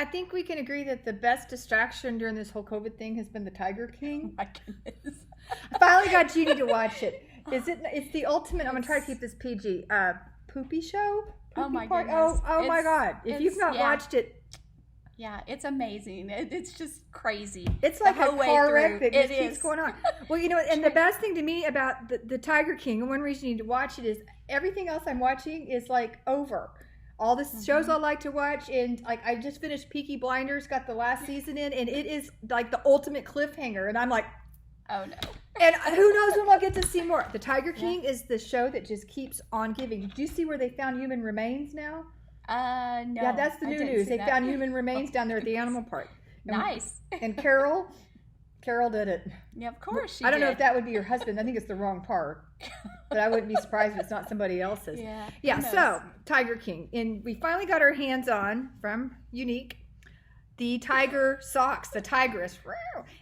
I think we can agree that the best distraction during this whole COVID thing has been the Tiger King. My goodness. I finally got Jeannie to watch it. It's the ultimate. I'm gonna try to keep this PG. Poopy show. Oh my Park? goodness. Oh my God! If you've not watched it, yeah, it's amazing. It's just crazy. It's like a car wreck that just keeps going on. Well, you know, and the best thing to me about the Tiger King, and one reason you need to watch it, is everything else I'm watching is like over. All the shows I like to watch, and like I just finished Peaky Blinders, got the last season in, and it is like the ultimate cliffhanger, and I'm like, oh no. And who knows when we'll get to see more. The Tiger King is the show that just keeps on giving. Did you see where they found human remains now? No. Yeah, that's the new news. They found human remains down there at the animal park. Nice. And Carol did it. Yeah, of course she I don't know did. if that would be your husband. I think it's the wrong part. But I wouldn't be surprised if it's not somebody else's. Yeah, so Tiger King. And we finally got our hands on, from Unique, the tiger socks, the Tigeress.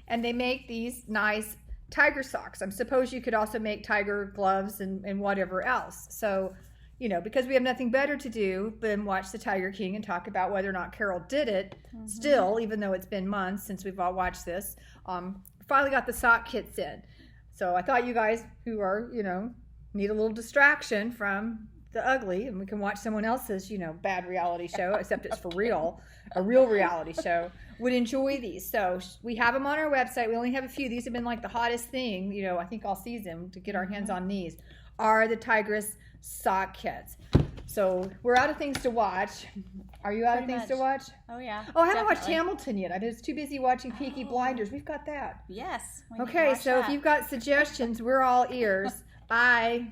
And they make these nice tiger socks. I suppose you could also make tiger gloves and whatever else. So, you know, because we have nothing better to do than watch the Tiger King and talk about whether or not Carol did it. Still, even though it's been months since we've all watched this, finally got the sock kits in. So I thought you guys who are, you know, need a little distraction from the ugly, and we can watch someone else's, you know, bad reality show, except it's for real, a real reality show, would enjoy these. So we have them on our website. We only have a few. These have been like the hottest thing, you know, I think all season to get our hands on these, are the Tigress sock kits. So we're out of things to watch. Are you out of things to watch? Oh yeah. Oh, I haven't watched Hamilton yet. I was too busy watching Peaky Blinders. We've got that. Yes. Okay, so if you've got suggestions, we're all ears. Bye.